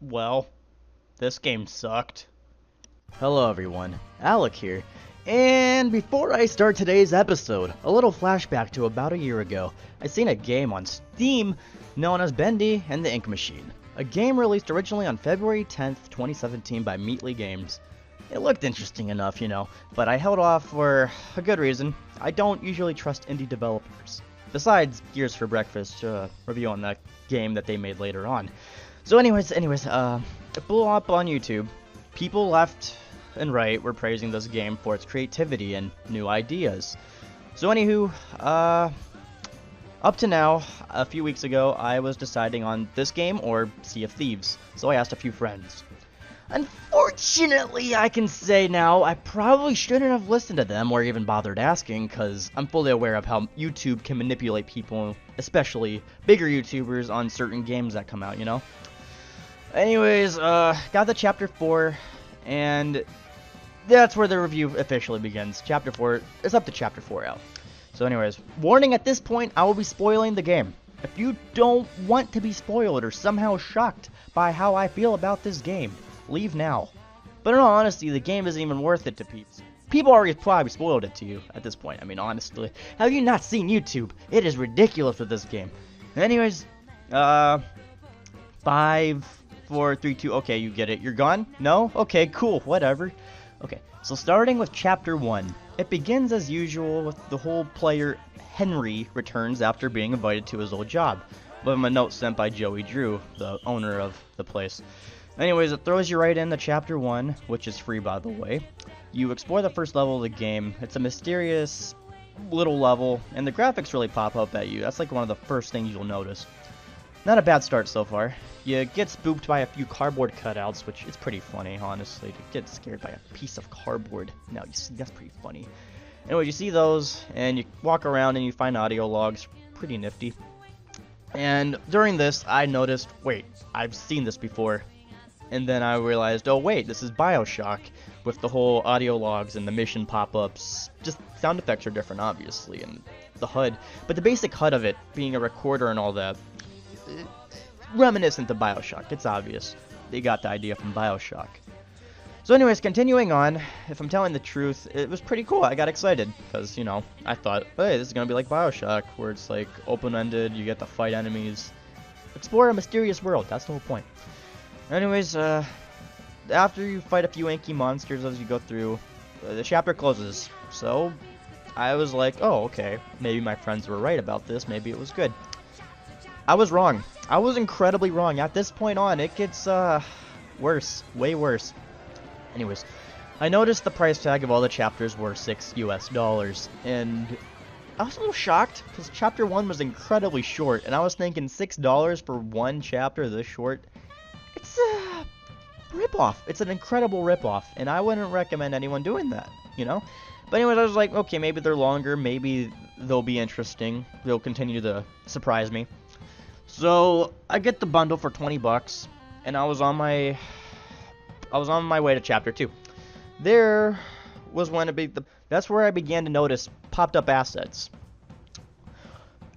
Well, this game sucked. Hello everyone, Alec here. And before I start today's episode, a little flashback to about a year ago. I seen a game on Steam known as Bendy and the Ink Machine. A game released originally on February 10th, 2017 by Meatly Games. It looked interesting enough, but I held off for a good reason. I don't usually trust indie developers. Besides Gears for Breakfast, review on that game that they made later on. So anyways, it blew up on YouTube. People left and right were praising this game for its creativity and new ideas. So anywho, up to now, a few weeks ago, I was deciding on this game or Sea of Thieves. So I asked a few friends. Unfortunately, I can say now, I probably shouldn't have listened to them or even bothered asking, because I'm fully aware of how YouTube can manipulate people, especially bigger YouTubers, on certain games that come out, Anyways, got the Chapter 4, and that's where the review officially begins. Chapter 4, it's up to Chapter 4 out. So anyways, warning at this point, I will be spoiling the game. If you don't want to be spoiled or somehow shocked by how I feel about this game, leave now. But in all honesty, the game isn't even worth it to peeps. People already probably spoiled it to you at this point. I mean, honestly, have you not seen YouTube? It is ridiculous with this game. Anyways, 5, 4, 3, 2, okay, you get it. You're gone? No? Okay, cool, whatever. Okay, so starting with Chapter 1. It begins as usual with the whole player Henry returns after being invited to his old job. With him a note sent by Joey Drew, the owner of the place. Anyways, it throws you right into Chapter 1, which is free by the way. You explore the first level of the game. It's a mysterious little level, and the graphics really pop up at you. That's like one of the first things you'll notice. Not a bad start so far. You get spooked by a few cardboard cutouts, which is pretty funny, honestly, to get scared by a piece of cardboard. Now, you see, that's pretty funny. Anyway, you see those, and you walk around and you find audio logs. Pretty nifty. And during this, I noticed, wait, I've seen this before. And then I realized, oh wait, this is BioShock, with the whole audio logs and the mission pop-ups. Just sound effects are different, obviously, and the HUD. But the basic HUD of it, being a recorder and all that, reminiscent of BioShock. It's obvious. They got the idea from BioShock. So anyways, continuing on, if I'm telling the truth, it was pretty cool. I got excited, because, I thought, hey, this is going to be like BioShock, where it's like open-ended, you get to fight enemies. Explore a mysterious world, that's the whole point. Anyways, after you fight a few inky monsters as you go through, the chapter closes. So, I was like, oh, okay, maybe my friends were right about this, maybe it was good. I was wrong. I was incredibly wrong. At this point on, it gets, worse. Way worse. Anyways, I noticed the price tag of all the chapters were $6 US, and I was a little shocked, because Chapter 1 was incredibly short, and I was thinking $6 for one chapter this short? It's a ripoff. It's an incredible ripoff, and I wouldn't recommend anyone doing that, But anyways, I was like, okay, maybe they're longer, maybe they'll be interesting, they'll continue to surprise me. So I get the bundle for 20 bucks, and I was on my way to Chapter 2. There was that's where I began to notice popped up assets.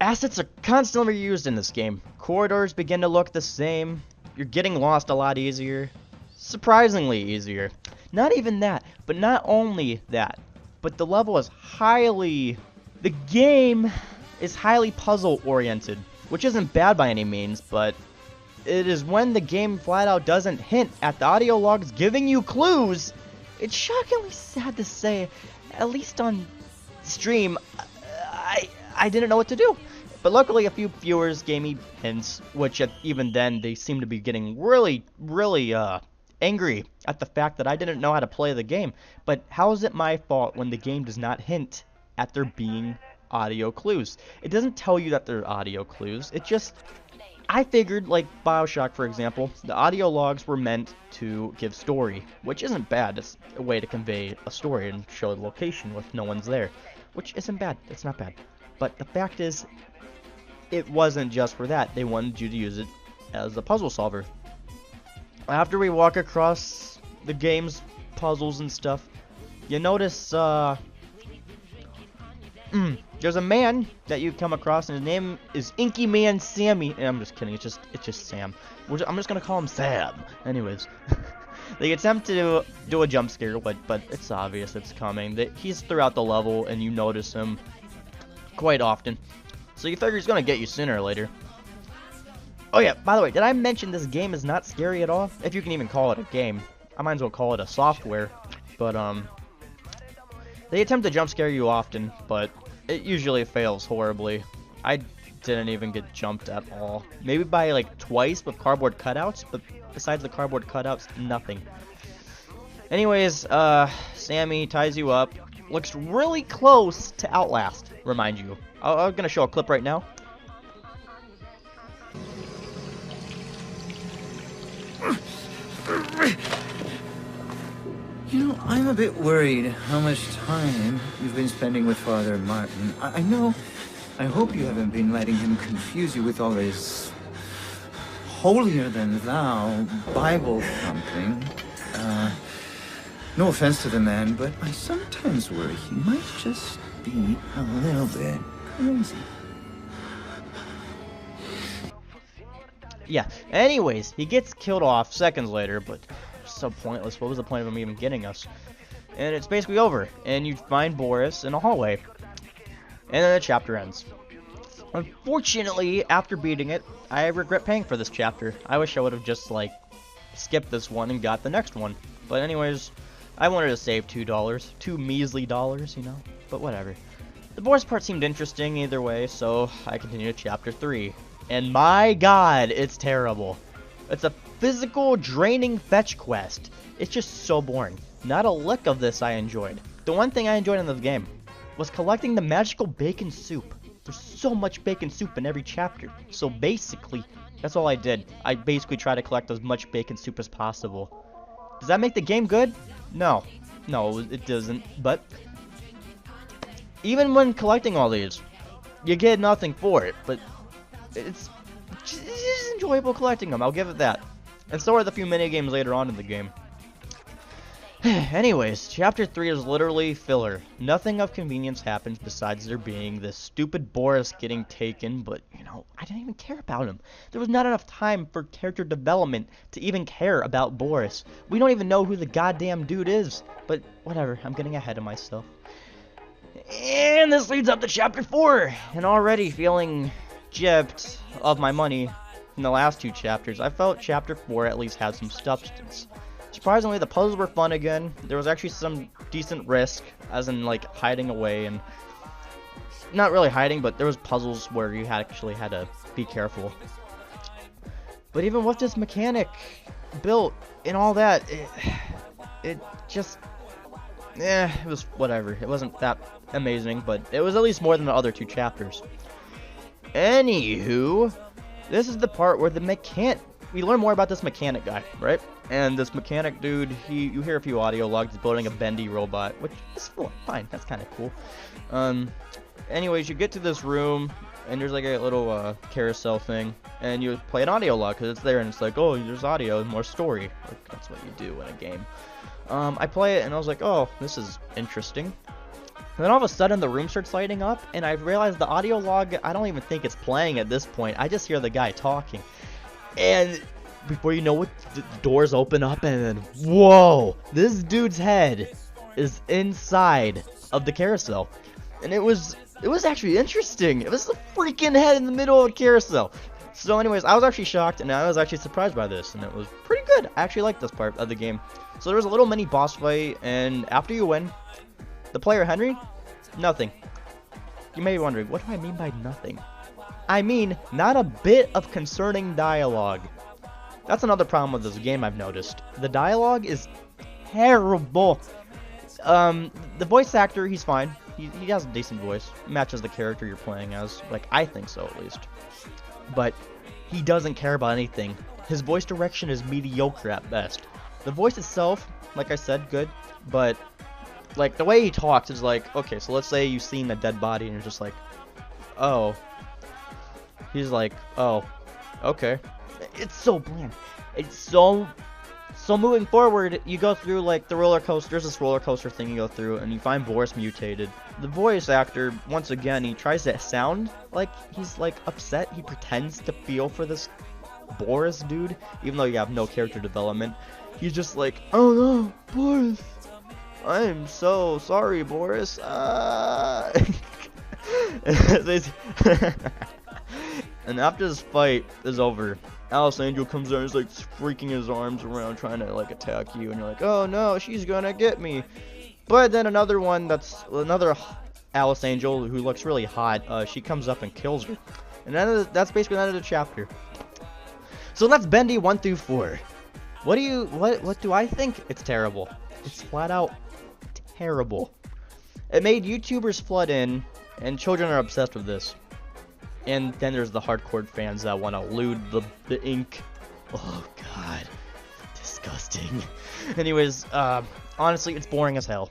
Assets are constantly reused in this game. Corridors begin to look the same. You're getting lost a lot easier. Surprisingly easier. Not even that, but not only that, but the level is the game is highly puzzle oriented, which isn't bad by any means, but it is when the game flat out doesn't hint at the audio logs giving you clues. It's shockingly sad to say, at least on stream, I didn't know what to do. But luckily, a few viewers gave me hints, which even then, they seemed to be getting really, really angry at the fact that I didn't know how to play the game. But how is it my fault when the game does not hint at there being audio clues? It doesn't tell you that there are audio clues. It just... I figured, like BioShock, for example, the audio logs were meant to give story, which isn't bad. It's a way to convey a story and show the location if no one's there, which isn't bad. It's not bad. But the fact is, it wasn't just for that. They wanted you to use it as a puzzle solver. After we walk across the game's puzzles and stuff, you notice, the there's a man that you come across, and his name is Inky Man Sammy. And I'm just kidding. It's just Sam. I'm just gonna call him Sam. Anyways, they attempt to do a jump scare, but it's obvious it's coming. He's throughout the level, and you notice him quite often. So you figure he's gonna get you sooner or later. Oh yeah, by the way, did I mention this game is not scary at all? If you can even call it a game. I might as well call it a software. But they attempt to jump scare you often, but it usually fails horribly. I didn't even get jumped at all. Maybe by like twice with cardboard cutouts, but besides the cardboard cutouts, nothing. Anyways, Sammy ties you up. Looks really close to Outlast, remind you. I'm gonna show a clip right now. You know, I'm a bit worried how much time you've been spending with Father Martin. I hope you haven't been letting him confuse you with all his holier-than-thou Bible thumping. No offense to the man, but I sometimes worry he might just be a little bit crazy. Yeah, anyways, he gets killed off seconds later, but so pointless. What was the point of him even getting us? And it's basically over, and you find Boris in a hallway, and then the chapter ends. Unfortunately, after beating it, I regret paying for this chapter. I wish I would have just like skipped this one and got the next one. But anyways, I wanted to save $2, $2 measly dollars, you know, but whatever. The Boris part seemed interesting either way, so I continued to chapter 3. And my god, it's terrible. It's a physical, draining fetch quest. It's just so boring. Not a lick of this I enjoyed. The one thing I enjoyed in this game was collecting the magical bacon soup. There's so much bacon soup in every chapter. So basically, that's all I did. I basically tried to collect as much bacon soup as possible. Does that make the game good? No. No, it doesn't. But even when collecting all these, you get nothing for it. But it's just enjoyable collecting them, I'll give it that. And so are the few mini-games later on in the game. Anyways, chapter 3 is literally filler. Nothing of convenience happens besides there being this stupid Boris getting taken, but, you know, I didn't even care about him. There was not enough time for character development to even care about Boris. We don't even know who the goddamn dude is, but whatever, I'm getting ahead of myself. And this leads up to chapter 4, and already feeling gypped of my money in the last 2 chapters, I felt chapter 4 at least had some substance. Surprisingly, the puzzles were fun again. There was actually some decent risk, as in like hiding away, and not really hiding, but there was puzzles where you actually had to be careful. But even with this mechanic built and all that, it just, it was whatever. It wasn't that amazing, but it was at least more than the other 2 chapters. Anywho, this is the part where we learn more about this mechanic guy, right? And this mechanic dude, you hear a few audio logs. He's building a Bendy robot, which is fine. That's kind of cool. Anyways, you get to this room, and there's like a little carousel thing, and you play an audio log because it's there, and it's like, oh, there's audio, more story. Like, that's what you do in a game. I play it, and I was like, oh, this is interesting. And then all of a sudden, the room starts lighting up, and I realized the audio log, I don't even think it's playing at this point. I just hear the guy talking. And before you know it, the doors open up, and then, whoa, this dude's head is inside of the carousel. And it was actually interesting. It was the freaking head in the middle of a carousel. So anyways, I was actually shocked, and I was actually surprised by this, and it was pretty good. I actually liked this part of the game. So there was a little mini boss fight, and after you win, the player Henry, nothing. You may be wondering, what do I mean by nothing? I mean, not a bit of concerning dialogue. That's another problem with this game I've noticed. The dialogue is terrible. The voice actor, he's fine. He has a decent voice. Matches the character you're playing as. Like, I think so, at least. But he doesn't care about anything. His voice direction is mediocre at best. The voice itself, like I said, good. But, like, the way he talks is like, okay, so let's say you've seen a dead body and you're just like, oh. He's like, oh, okay. It's so bland. It's so So moving forward, you go through like the roller coaster. There's this roller coaster thing you go through, and you find Boris mutated. The voice actor, once again, he tries to sound like he's like upset. He pretends to feel for this Boris dude, even though you have no character development. He's just like, oh no, Boris, I'm so sorry, Boris. And after this fight is over, Alice Angel comes out and is like freaking his arms around trying to like attack you, and you're like, oh no, she's gonna get me. But then another Alice Angel who looks really hot, she comes up and kills her. And that's basically the end of the chapter. So that's Bendy 1 through 4. What do I think? It's terrible. It's flat out terrible. It made YouTubers flood in, and children are obsessed with this. And then there's the hardcore fans that want to loot the ink. Oh god, disgusting. Anyways, honestly, it's boring as hell.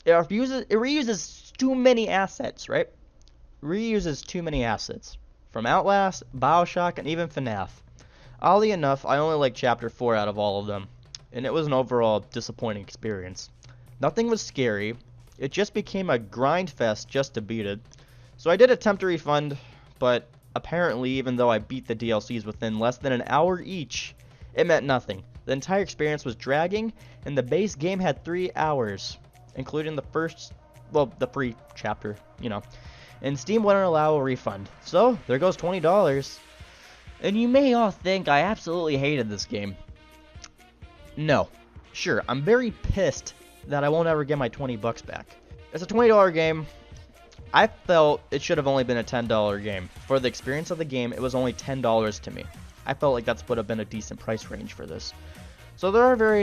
It reuses too many assets, right? Reuses too many assets from Outlast, BioShock, and even FNAF. Oddly enough, I only like Chapter 4 out of all of them, and it was an overall disappointing experience. Nothing was scary. It just became a grind fest just to beat it. So I did attempt to refund, but apparently, even though I beat the DLCs within less than an hour each, it meant nothing. The entire experience was dragging, and the base game had 3 hours, including the free chapter, you know. And Steam wouldn't allow a refund. So, there goes $20. And you may all think I absolutely hated this game. No. Sure, I'm very pissed that I won't ever get my 20 bucks back. It's a $20 game. I felt it should have only been a $10 game. For the experience of the game, it was only $10 to me. I felt like that would have been a decent price range for this. So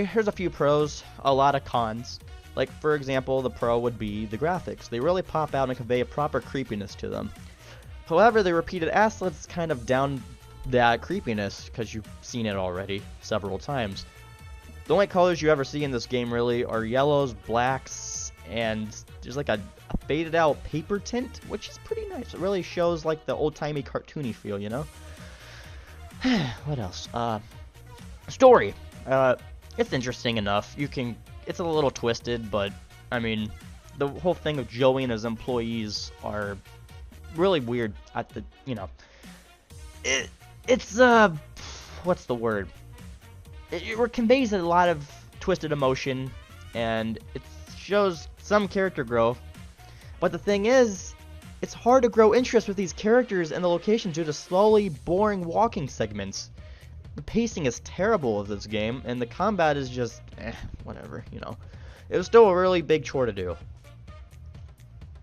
here's a few pros, a lot of cons. Like, for example, the pro would be the graphics. They really pop out and convey a proper creepiness to them. However, the repeated assets kind of down that creepiness, because you've seen it already several times. The only colors you ever see in this game really are yellows, blacks, and there's like a faded out paper tint, which is pretty nice. It really shows like the old-timey cartoony feel, you know? What else? Story. It's interesting enough. It's a little twisted, but I mean, the whole thing of Joey and his employees are really weird at the, you know. It's what's the word? It conveys a lot of twisted emotion, and it shows some character growth. But the thing is, it's hard to grow interest with these characters and the locations due to slowly boring walking segments. The pacing is terrible of this game, and the combat is just, whatever, you know. It was still a really big chore to do.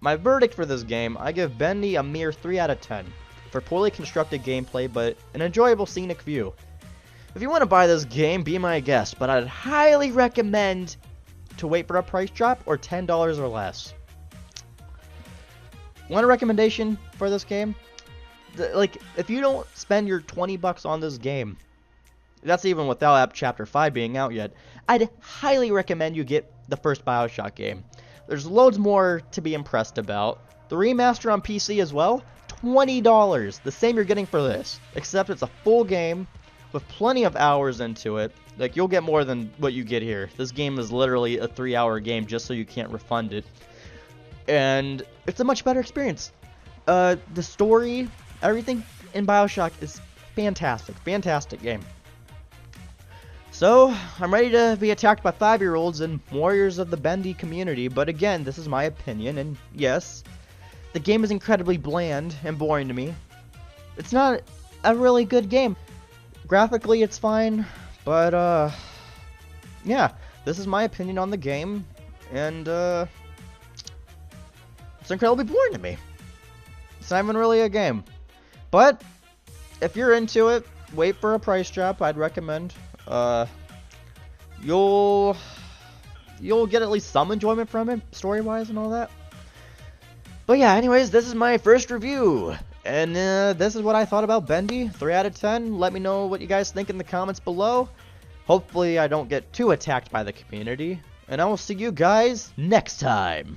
My verdict for this game, I give Bendy a mere 3 out of 10. For poorly constructed gameplay, but an enjoyable scenic view. If you want to buy this game, be my guest, but I'd highly recommend to wait for a price drop or $10 or less. Want a recommendation for this game? Like, if you don't spend your 20 bucks on this game, that's even without Chapter 5 being out yet, I'd highly recommend you get the first BioShock game. There's loads more to be impressed about. The remaster on PC as well, $20, the same you're getting for this, except it's a full game with plenty of hours into it. Like, you'll get more than what you get here. This game is literally a 3-hour game just so you can't refund it. And it's a much better experience. The story, everything in BioShock is fantastic. Fantastic game. So, I'm ready to be attacked by 5-year-olds and warriors of the Bendy community, but again, this is my opinion, and yes, the game is incredibly bland and boring to me. It's not a really good game. Graphically, it's fine, but, yeah, this is my opinion on the game, and, it's incredibly boring to me. It's not even really a game. But, if you're into it, wait for a price drop, I'd recommend. You'll get at least some enjoyment from it, story-wise and all that. But yeah, anyways, this is my first review. And this is what I thought about Bendy. 3 out of 10. Let me know what you guys think in the comments below. Hopefully I don't get too attacked by the community. And I will see you guys next time.